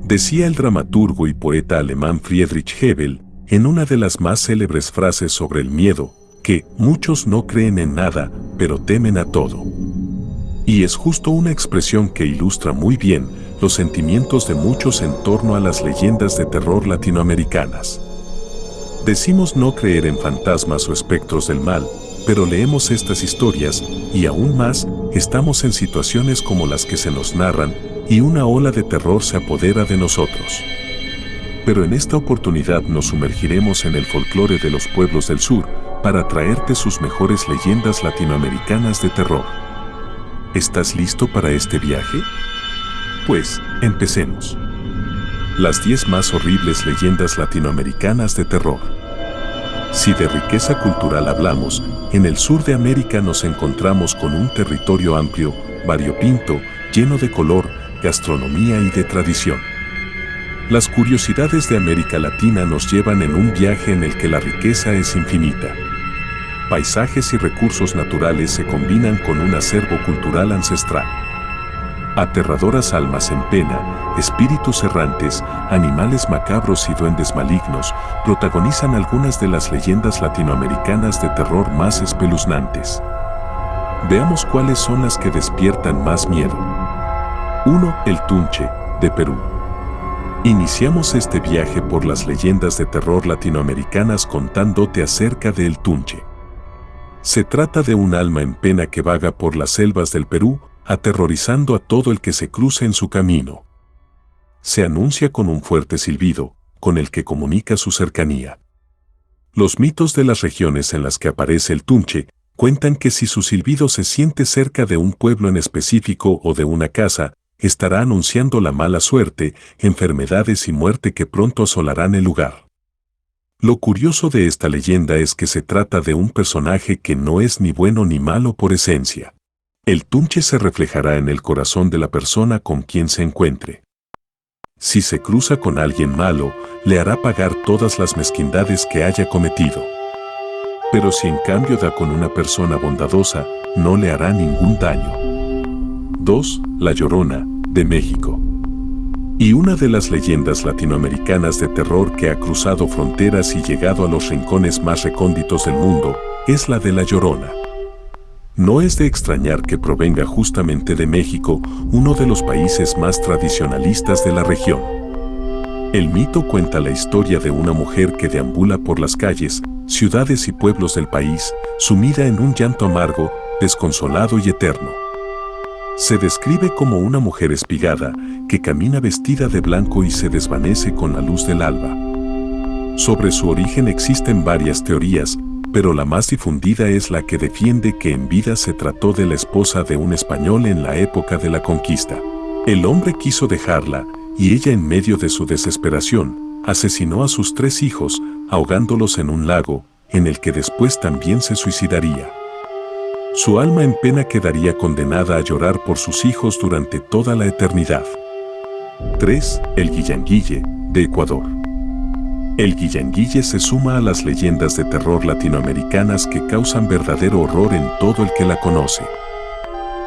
Decía el dramaturgo y poeta alemán Friedrich Hebel, en una de las más célebres frases sobre el miedo, que muchos no creen en nada, pero temen a todo. Y es justo una expresión que ilustra muy bien los sentimientos de muchos en torno a las leyendas de terror latinoamericanas. Decimos no creer en fantasmas o espectros del mal, pero leemos estas historias y aún más, estamos en situaciones como las que se nos narran y una ola de terror se apodera de nosotros. Pero en esta oportunidad nos sumergiremos en el folclore de los pueblos del sur para traerte sus mejores leyendas latinoamericanas de terror. ¿Estás listo para este viaje? Pues, empecemos. Las 10 más horribles leyendas latinoamericanas de terror. Si de riqueza cultural hablamos, en el sur de América nos encontramos con un territorio amplio, variopinto, lleno de color, gastronomía y de tradición. Las curiosidades de América Latina nos llevan en un viaje en el que la riqueza es infinita. Paisajes y recursos naturales se combinan con un acervo cultural ancestral. Aterradoras almas en pena, espíritus errantes, animales macabros y duendes malignos protagonizan algunas de las leyendas latinoamericanas de terror más espeluznantes. Veamos cuáles son las que despiertan más miedo. 1. El Tunche, de Perú. Iniciamos este viaje por las leyendas de terror latinoamericanas contándote acerca de El Tunche. Se trata de un alma en pena que vaga por las selvas del Perú, aterrorizando a todo el que se cruce en su camino. Se anuncia con un fuerte silbido, con el que comunica su cercanía. Los mitos de las regiones en las que aparece el Tunche cuentan que si su silbido se siente cerca de un pueblo en específico o de una casa, estará anunciando la mala suerte, enfermedades y muerte que pronto asolarán el lugar. Lo curioso de esta leyenda es que se trata de un personaje que no es ni bueno ni malo por esencia. El Tunche se reflejará en el corazón de la persona con quien se encuentre. Si se cruza con alguien malo, le hará pagar todas las mezquindades que haya cometido. Pero si en cambio da con una persona bondadosa, no le hará ningún daño. 2. La Llorona, de México. Y una de las leyendas latinoamericanas de terror que ha cruzado fronteras y llegado a los rincones más recónditos del mundo, es la de La Llorona. No es de extrañar que provenga justamente de México, uno de los países más tradicionalistas de la región. El mito cuenta la historia de una mujer que deambula por las calles, ciudades y pueblos del país, sumida en un llanto amargo, desconsolado y eterno. Se describe como una mujer espigada, que camina vestida de blanco y se desvanece con la luz del alba. Sobre su origen existen varias teorías, pero la más difundida es la que defiende que en vida se trató de la esposa de un español en la época de la conquista. El hombre quiso dejarla, y ella en medio de su desesperación, asesinó a sus 3 hijos, ahogándolos en un lago, en el que después también se suicidaría. Su alma en pena quedaría condenada a llorar por sus hijos durante toda la eternidad. 3. El Guillanguille, de Ecuador. El Guillanguille se suma a las leyendas de terror latinoamericanas que causan verdadero horror en todo el que la conoce.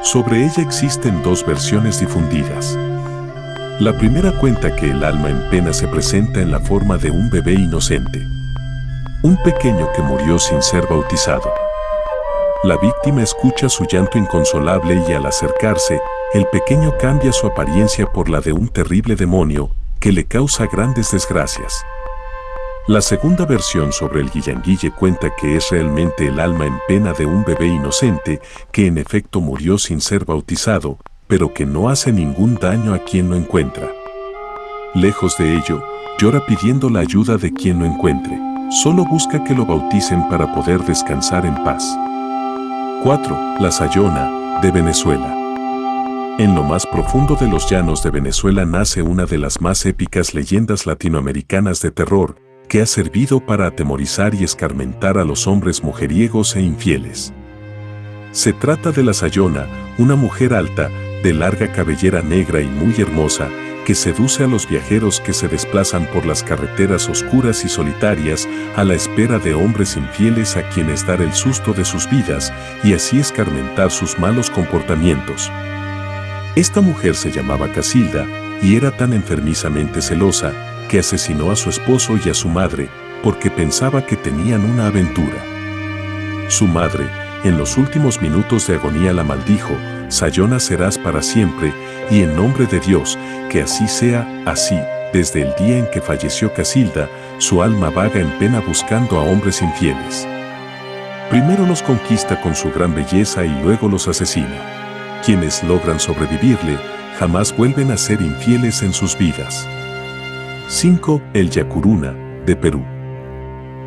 Sobre ella existen 2 versiones difundidas. La primera cuenta que el alma en pena se presenta en la forma de un bebé inocente. Un pequeño que murió sin ser bautizado. La víctima escucha su llanto inconsolable y al acercarse, el pequeño cambia su apariencia por la de un terrible demonio que le causa grandes desgracias. La segunda versión sobre el Guillanguille cuenta que es realmente el alma en pena de un bebé inocente que en efecto murió sin ser bautizado, pero que no hace ningún daño a quien lo encuentra. Lejos de ello, llora pidiendo la ayuda de quien lo encuentre. Solo busca que lo bauticen para poder descansar en paz. 4. La Sayona, de Venezuela. En lo más profundo de los llanos de Venezuela nace una de las más épicas leyendas latinoamericanas de terror, que ha servido para atemorizar y escarmentar a los hombres mujeriegos e infieles. Se trata de la Sayona, una mujer alta, de larga cabellera negra y muy hermosa, que seduce a los viajeros que se desplazan por las carreteras oscuras y solitarias a la espera de hombres infieles a quienes dar el susto de sus vidas y así escarmentar sus malos comportamientos. Esta mujer se llamaba Casilda y era tan enfermizamente celosa que asesinó a su esposo y a su madre porque pensaba que tenían una aventura. Su madre, en los últimos minutos de agonía, la maldijo: Sayona serás para siempre, y en nombre de Dios, que así sea. Así, desde el día en que falleció Casilda, su alma vaga en pena buscando a hombres infieles. Primero los conquista con su gran belleza y luego los asesina. Quienes logran sobrevivirle, jamás vuelven a ser infieles en sus vidas. 5. El Yacuruna, de Perú.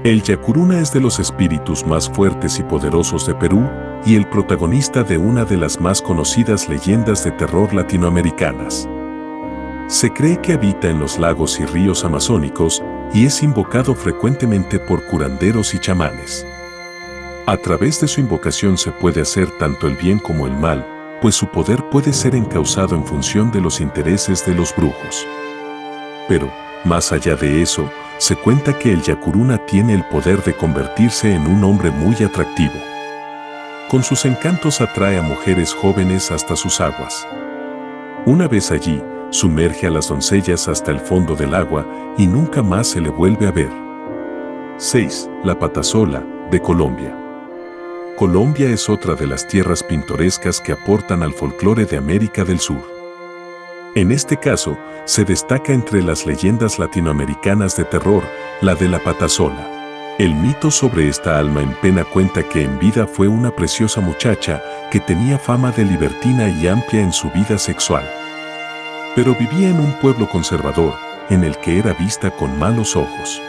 El Yacuruna es de los espíritus más fuertes y poderosos de Perú y el protagonista de una de las más conocidas leyendas de terror latinoamericanas. Se cree que habita en los lagos y ríos amazónicos y es invocado frecuentemente por curanderos y chamanes. A través de su invocación se puede hacer tanto el bien como el mal, pues su poder puede ser encauzado en función de los intereses de los brujos. Pero, más allá de eso, se cuenta que el Yacuruna tiene el poder de convertirse en un hombre muy atractivo. Con sus encantos atrae a mujeres jóvenes hasta sus aguas. Una vez allí, sumerge a las doncellas hasta el fondo del agua y nunca más se le vuelve a ver. 6. La Patasola, de Colombia. Colombia es otra de las tierras pintorescas que aportan al folclore de América del Sur. En este caso, se destaca entre las leyendas latinoamericanas de terror, la de la Patasola. El mito sobre esta alma en pena cuenta que en vida fue una preciosa muchacha que tenía fama de libertina y amplia en su vida sexual. Pero vivía en un pueblo conservador, en el que era vista con malos ojos.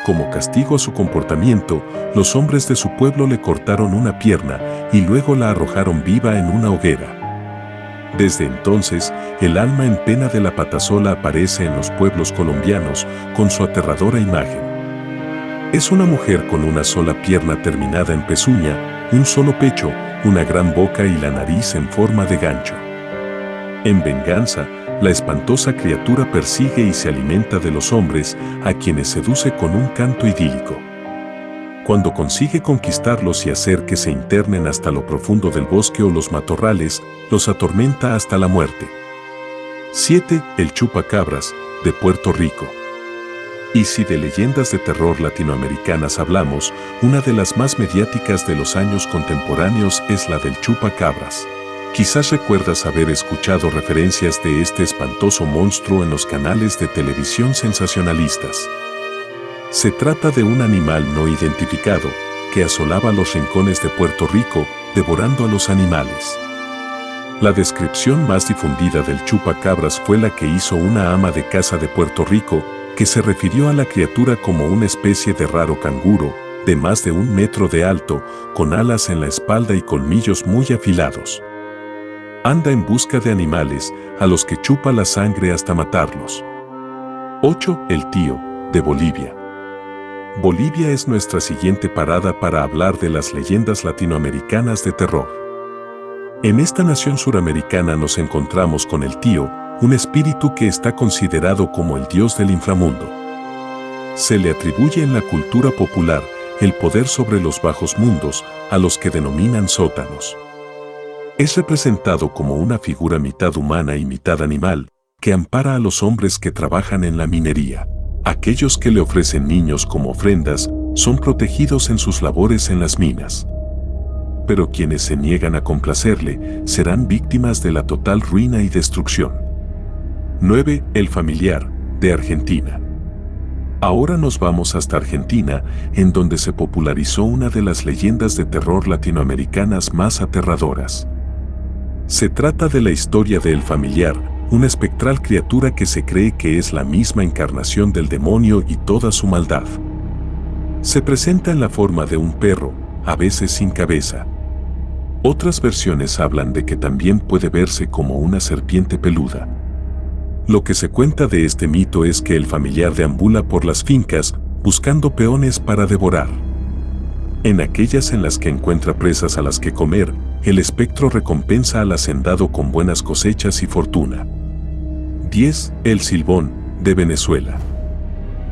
Como castigo a su comportamiento, los hombres de su pueblo le cortaron una pierna y luego la arrojaron viva en una hoguera. Desde entonces, el alma en pena de la Patasola aparece en los pueblos colombianos con su aterradora imagen. Es una mujer con una sola pierna terminada en pezuña, un solo pecho, una gran boca y la nariz en forma de gancho. En venganza, la espantosa criatura persigue y se alimenta de los hombres, a quienes seduce con un canto idílico. Cuando consigue conquistarlos y hacer que se internen hasta lo profundo del bosque o los matorrales, los atormenta hasta la muerte. 7. El Chupacabras, de Puerto Rico. Y si de leyendas de terror latinoamericanas hablamos, una de las más mediáticas de los años contemporáneos es la del Chupacabras. Quizás recuerdas haber escuchado referencias de este espantoso monstruo en los canales de televisión sensacionalistas. Se trata de un animal no identificado que asolaba los rincones de Puerto Rico, devorando a los animales. La descripción más difundida del chupacabras fue la que hizo una ama de casa de Puerto Rico, que se refirió a la criatura como una especie de raro canguro, de más de 1 metro de alto, con alas en la espalda y colmillos muy afilados. Anda en busca de animales, a los que chupa la sangre hasta matarlos. 8. El Tío, de Bolivia. Bolivia es nuestra siguiente parada para hablar de las leyendas latinoamericanas de terror. En esta nación suramericana nos encontramos con el Tío, un espíritu que está considerado como el dios del inframundo. Se le atribuye en la cultura popular el poder sobre los bajos mundos, a los que denominan sótanos. Es representado como una figura mitad humana y mitad animal, que ampara a los hombres que trabajan en la minería. Aquellos que le ofrecen niños como ofrendas son protegidos en sus labores en las minas. Pero quienes se niegan a complacerle serán víctimas de la total ruina y destrucción. 9. El Familiar, de Argentina. Ahora nos vamos hasta Argentina, en donde se popularizó una de las leyendas de terror latinoamericanas más aterradoras. Se trata de la historia de El Familiar, una espectral criatura que se cree que es la misma encarnación del demonio y toda su maldad. Se presenta en la forma de un perro, a veces sin cabeza. Otras versiones hablan de que también puede verse como una serpiente peluda. Lo que se cuenta de este mito es que el familiar deambula por las fincas buscando peones para devorar. En aquellas en las que encuentra presas a las que comer, el espectro recompensa al hacendado con buenas cosechas y fortuna. 10. El Silbón, de Venezuela.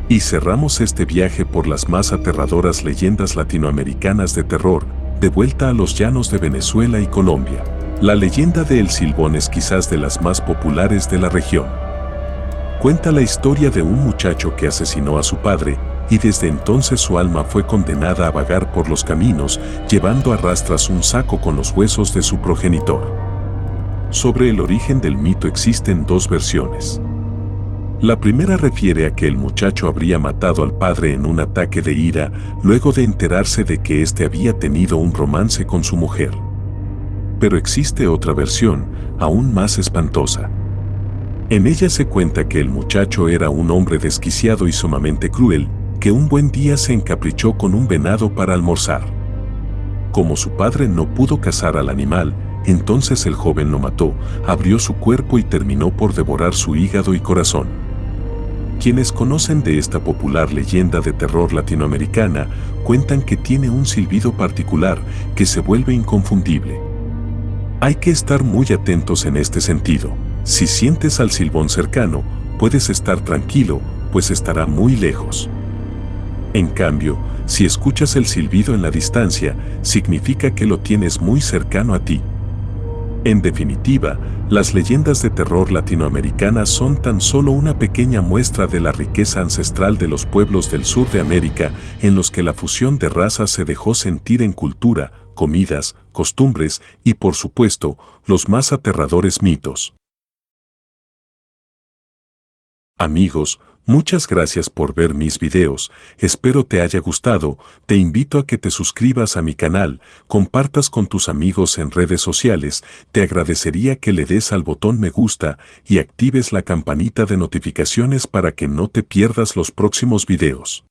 Y cerramos este viaje por las más aterradoras leyendas latinoamericanas de terror, de vuelta a los llanos de Venezuela y Colombia. La leyenda de El Silbón es quizás de las más populares de la región. Cuenta la historia de un muchacho que asesinó a su padre y desde entonces su alma fue condenada a vagar por los caminos, llevando a rastras un saco con los huesos de su progenitor. Sobre el origen del mito existen dos versiones. La primera refiere a que el muchacho habría matado al padre en un ataque de ira luego de enterarse de que éste había tenido un romance con su mujer. Pero existe otra versión, aún más espantosa. En ella se cuenta que el muchacho era un hombre desquiciado y sumamente cruel, que un buen día se encaprichó con un venado para almorzar. Como su padre no pudo cazar al animal, entonces el joven lo mató, abrió su cuerpo y terminó por devorar su hígado y corazón. Quienes conocen de esta popular leyenda de terror latinoamericana cuentan que tiene un silbido particular que se vuelve inconfundible. Hay que estar muy atentos en este sentido. Si sientes al silbón cercano, puedes estar tranquilo, pues estará muy lejos. En cambio, si escuchas el silbido en la distancia, significa que lo tienes muy cercano a ti. En definitiva, las leyendas de terror latinoamericanas son tan solo una pequeña muestra de la riqueza ancestral de los pueblos del sur de América, en los que la fusión de razas se dejó sentir en cultura, comidas, costumbres y, por supuesto, los más aterradores mitos. Amigos, muchas gracias por ver mis videos, espero te haya gustado, te invito a que te suscribas a mi canal, compartas con tus amigos en redes sociales, te agradecería que le des al botón me gusta y actives la campanita de notificaciones para que no te pierdas los próximos videos.